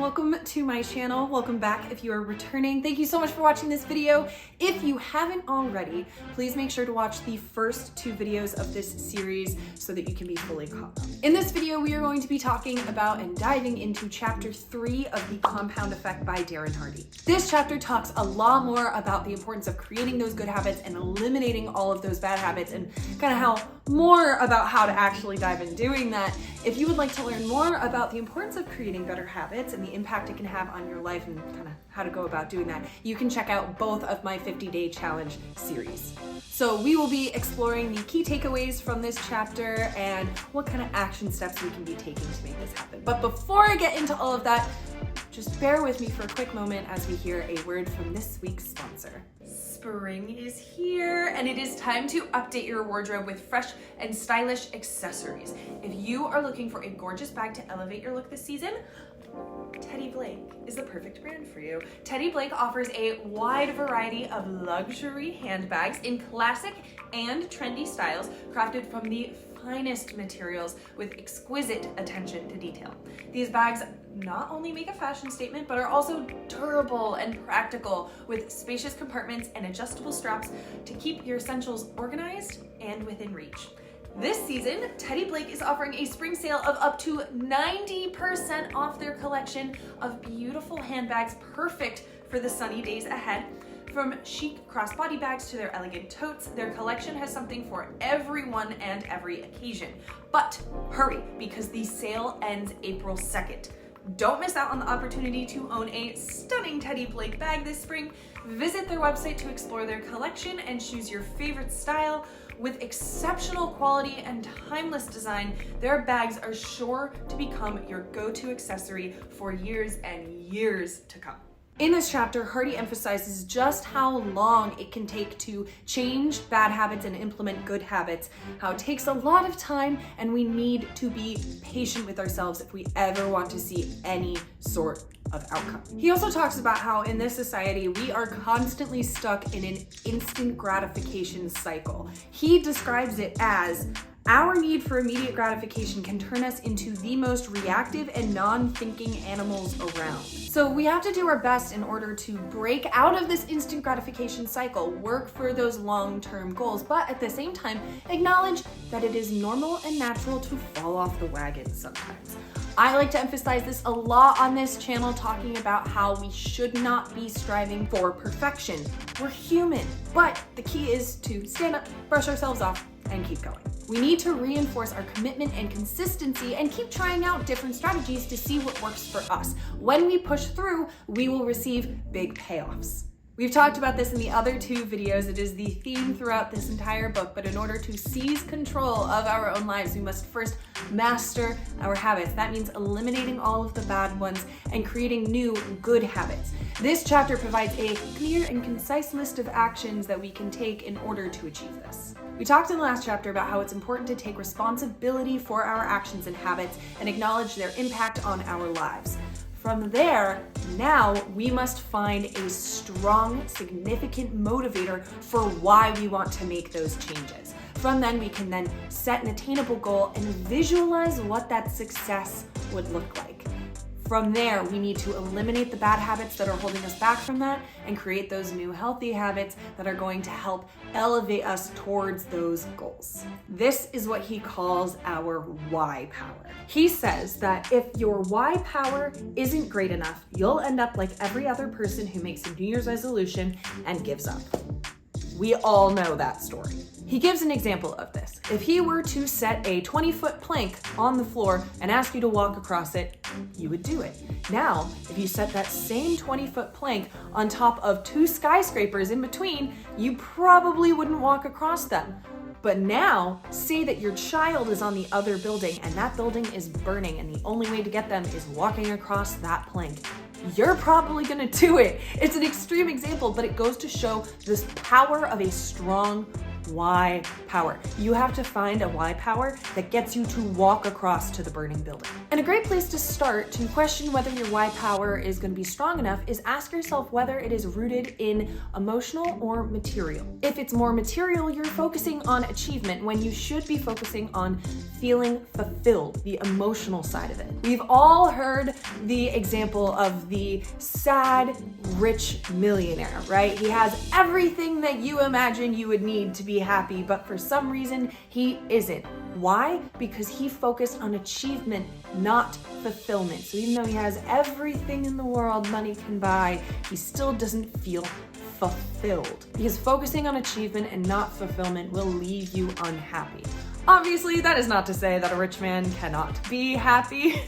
welcome to my channel. Welcome back if you are returning. Thank you so much for watching this video. If you haven't already, please make sure to watch the first 2 videos of this series so that you can be fully caught up. In this video, we are going to be talking about and diving into chapter 3 of The Compound Effect by Darren Hardy. This chapter talks a lot more about the importance of creating those good habits and eliminating all of those bad habits, and kind of more about how to actually dive in doing that. If you would like to learn more about the importance of creating better habits and the impact it can have on your life and kind of how to go about doing that, you can check out both of my 50-day challenge series. So we will be exploring the key takeaways from this chapter and what kind of action steps we can be taking to make this happen. But before I get into all of that, just bear with me for a quick moment as we hear a word from this week's sponsor. Spring is here, and it is time to update your wardrobe with fresh and stylish accessories. If you are looking for a gorgeous bag to elevate your look this season, Teddy Blake is the perfect brand for you. Teddy Blake offers a wide variety of luxury handbags in classic and trendy styles, crafted from the finest materials with exquisite attention to detail. These bags not only make a fashion statement, but are also durable and practical, with spacious compartments and adjustable straps to keep your essentials organized and within reach. This season, Teddy Blake is offering a spring sale of up to 90% off their collection of beautiful handbags perfect for the sunny days ahead. From chic crossbody bags to their elegant totes, their collection has something for everyone and every occasion. But hurry, because the sale ends April 2nd. Don't miss out on the opportunity to own a stunning Teddy Blake bag this spring. Visit their website to explore their collection and choose your favorite style. With exceptional quality and timeless design, their bags are sure to become your go-to accessory for years and years to come. In this chapter, Hardy emphasizes just how long it can take to change bad habits and implement good habits, how it takes a lot of time, and we need to be patient with ourselves if we ever want to see any sort of outcome. He also talks about how in this society, we are constantly stuck in an instant gratification cycle. He describes it as our need for immediate gratification can turn us into the most reactive and non-thinking animals around. So we have to do our best in order to break out of this instant gratification cycle, work for those long-term goals, but at the same time, acknowledge that it is normal and natural to fall off the wagon sometimes. I like to emphasize this a lot on this channel, talking about how we should not be striving for perfection. We're human, but the key is to stand up, brush ourselves off, and keep going. We need to reinforce our commitment and consistency and keep trying out different strategies to see what works for us. When we push through, we will receive big payoffs. We've talked about this in the other 2 videos. It is the theme throughout this entire book, but in order to seize control of our own lives, we must first master our habits. That means eliminating all of the bad ones and creating new good habits. This chapter provides a clear and concise list of actions that we can take in order to achieve this. We talked in the last chapter about how it's important to take responsibility for our actions and habits and acknowledge their impact on our lives. From there, now we must find a strong, significant motivator for why we want to make those changes. From then, we can then set an attainable goal and visualize what that success would look like. From there, we need to eliminate the bad habits that are holding us back from that and create those new healthy habits that are going to help elevate us towards those goals. This is what he calls our why power. He says that if your why power isn't great enough, you'll end up like every other person who makes a New Year's resolution and gives up. We all know that story. He gives an example of this. If he were to set a 20-foot plank on the floor and ask you to walk across it, you would do it. Now, if you set that same 20-foot plank on top of 2 skyscrapers in between, you probably wouldn't walk across them. But now, say that your child is on the other building and that building is burning and the only way to get them is walking across that plank. You're probably gonna do it. It's an extreme example, but it goes to show this power of a strong why power. You have to find a why power that gets you to walk across to the burning building. And a great place to start to question whether your why power is going to be strong enough is ask yourself whether it is rooted in emotional or material. If it's more material, you're focusing on achievement when you should be focusing on feeling fulfilled, the emotional side of it. We've all heard the example of the sad, rich millionaire, right? He has everything that you imagine you would need to be happy, but for some reason, he isn't. Why? Because he focused on achievement, not fulfillment. So even though he has everything in the world money can buy, he still doesn't feel fulfilled. Because focusing on achievement and not fulfillment will leave you unhappy. Obviously, that is not to say that a rich man cannot be happy.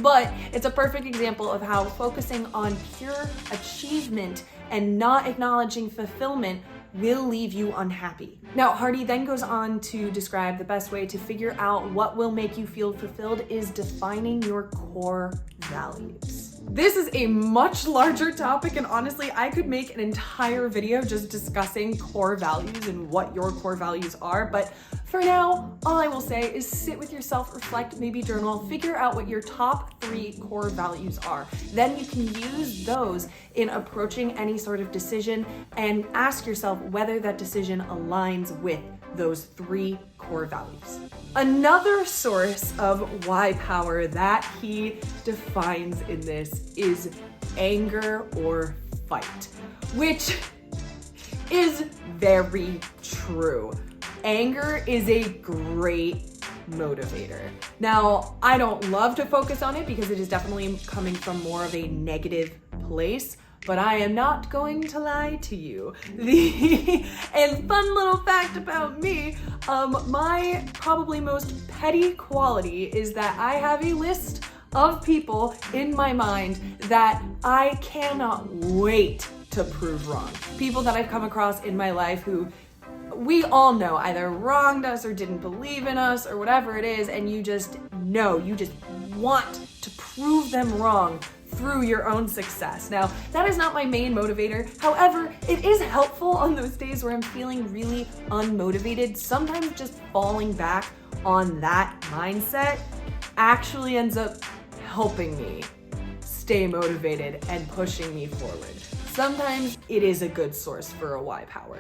But it's a perfect example of how focusing on pure achievement and not acknowledging fulfillment will leave you unhappy. Now, Hardy then goes on to describe the best way to figure out what will make you feel fulfilled is defining your core values. This is a much larger topic, and honestly, I could make an entire video just discussing core values and what your core values are, but for now, all I will say is sit with yourself, reflect, maybe journal, figure out what your top 3 core values are. Then you can use those in approaching any sort of decision and ask yourself whether that decision aligns with those 3 core values. Another source of why power that he defines in this is anger or fight, which is very true. Anger is a great motivator. Now, I don't love to focus on it because it is definitely coming from more of a negative place, but I am not going to lie to you. And fun little fact about me, my probably most petty quality is that I have a list of people in my mind that I cannot wait to prove wrong. People that I've come across in my life who we all know either wronged us or didn't believe in us or whatever it is, and you just know, you just want to prove them wrong through your own success. Now, that is not my main motivator. However, it is helpful on those days where I'm feeling really unmotivated. Sometimes just falling back on that mindset actually ends up helping me stay motivated and pushing me forward. Sometimes it is a good source for a why power.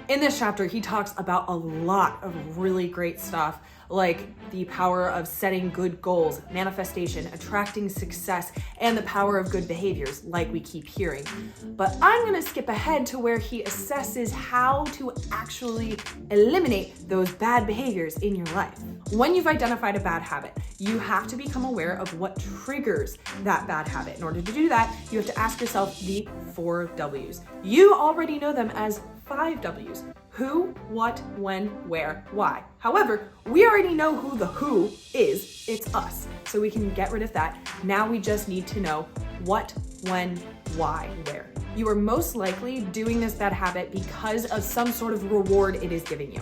In this chapter, he talks about a lot of really great stuff, like the power of setting good goals, manifestation, attracting success, and the power of good behaviors, like we keep hearing. But I'm gonna skip ahead to where he assesses how to actually eliminate those bad behaviors in your life. When you've identified a bad habit, you have to become aware of what triggers that bad habit. In order to do that, you have to ask yourself the 4 W's. You already know them as 5 W's. Who, what, when, where, why. However, we already know who the who is. It's us. So we can get rid of that. Now we just need to know what, when, why, where. You are most likely doing this bad habit because of some sort of reward it is giving you.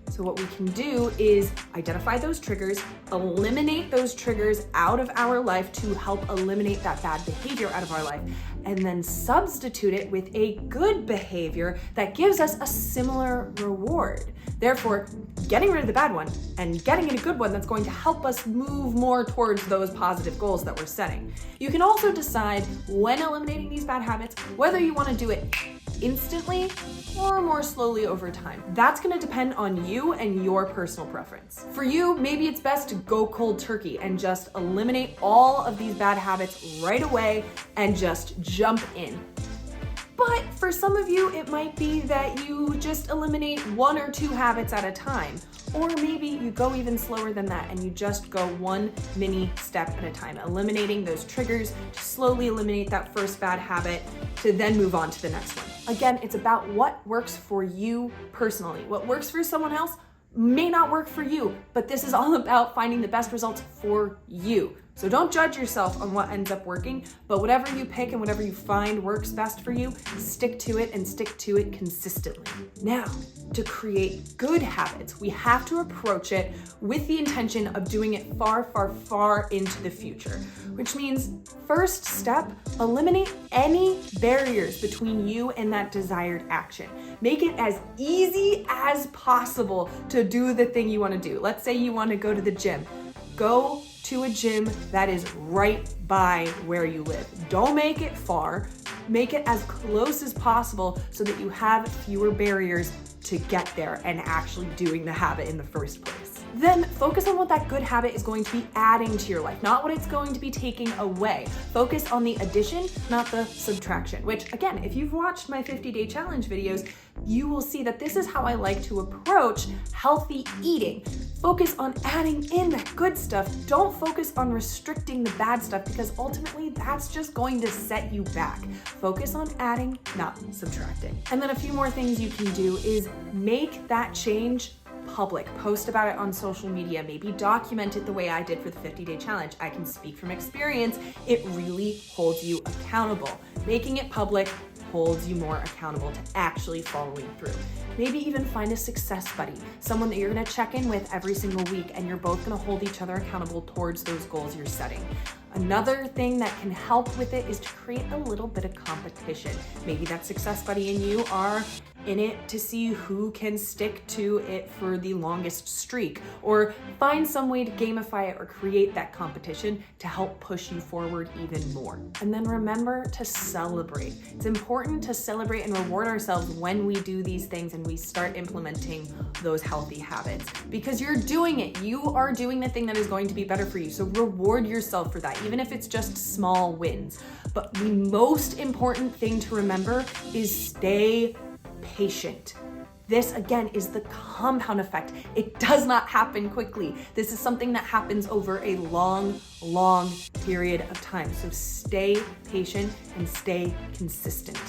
So what we can do is identify those triggers, eliminate those triggers out of our life to help eliminate that bad behavior out of our life, and then substitute it with a good behavior that gives us a similar reward. Therefore, getting rid of the bad one and getting in a good one that's going to help us move more towards those positive goals that we're setting. You can also decide when eliminating these bad habits, whether you want to do it instantly or more slowly over time. That's gonna depend on you and your personal preference. For you, maybe it's best to go cold turkey and just eliminate all of these bad habits right away and just jump in. But for some of you, it might be that you just eliminate 1 or 2 habits at a time. Or maybe you go even slower than that and you just go 1 mini step at a time, eliminating those triggers to slowly eliminate that first bad habit to then move on to the next one. Again, it's about what works for you personally. What works for someone else may not work for you, but this is all about finding the best results for you. So don't judge yourself on what ends up working, but whatever you pick and whatever you find works best for you, stick to it and stick to it consistently. Now, to create good habits, we have to approach it with the intention of doing it far, far, far into the future, which means first step, eliminate any barriers between you and that desired action. Make it as easy as possible to do the thing you want to do. Let's say you want to go to the gym. Go to a gym that is right by where you live. Don't make it far. Make it as close as possible so that you have fewer barriers to get there and actually doing the habit in the first place. Then focus on what that good habit is going to be adding to your life, not what it's going to be taking away. Focus on the addition, not the subtraction, which again, if you've watched my 50-day challenge videos, you will see that this is how I like to approach healthy eating. Focus on adding in the good stuff. Don't focus on restricting the bad stuff because ultimately that's just going to set you back. Focus on adding, not subtracting. And then a few more things you can do is make that change public. Post about it on social media, maybe document it the way I did for the 50-day challenge. I can speak from experience. It really holds you accountable. Making it public holds you more accountable to actually following through. Maybe even find a success buddy, someone that you're gonna check in with every single week and you're both gonna hold each other accountable towards those goals you're setting. Another thing that can help with it is to create a little bit of competition. Maybe that success buddy and you are in it to see who can stick to it for the longest streak, or find some way to gamify it or create that competition to help push you forward even more. And then remember to celebrate. It's important to celebrate and reward ourselves when we do these things and we start implementing those healthy habits, because you're doing it. You are doing the thing that is going to be better for you. So reward yourself for that, even if it's just small wins. But the most important thing to remember is stay patient. This again is the compound effect. It does not happen quickly. This is something that happens over a long, long period of time. So stay patient and stay consistent.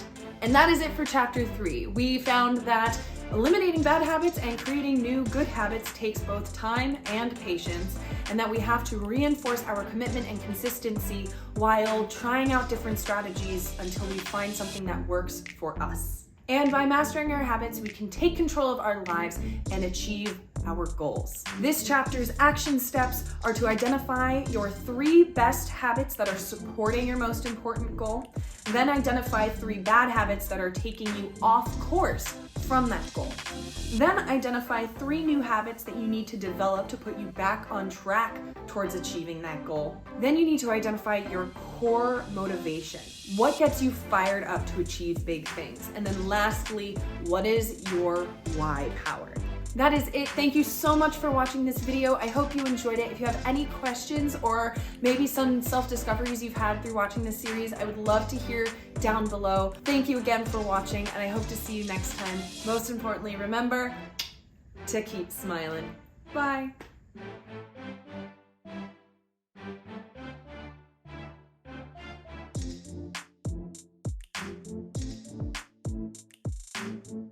And that is it for chapter 3. We found that eliminating bad habits and creating new good habits takes both time and patience, and that we have to reinforce our commitment and consistency while trying out different strategies until we find something that works for us. And by mastering our habits, we can take control of our lives and achieve our goals. This chapter's action steps are to identify your 3 best habits that are supporting your most important goal, then identify 3 bad habits that are taking you off course from that goal. Then identify 3 new habits that you need to develop to put you back on track towards achieving that goal. Then you need to identify your core motivation. What gets you fired up to achieve big things? And then lastly, what is your why power? That is it. Thank you so much for watching this video. I hope you enjoyed it. If you have any questions or maybe some self-discoveries you've had through watching this series, I would love to hear down below. Thank you again for watching, and I hope to see you next time. Most importantly, remember to keep smiling. Bye.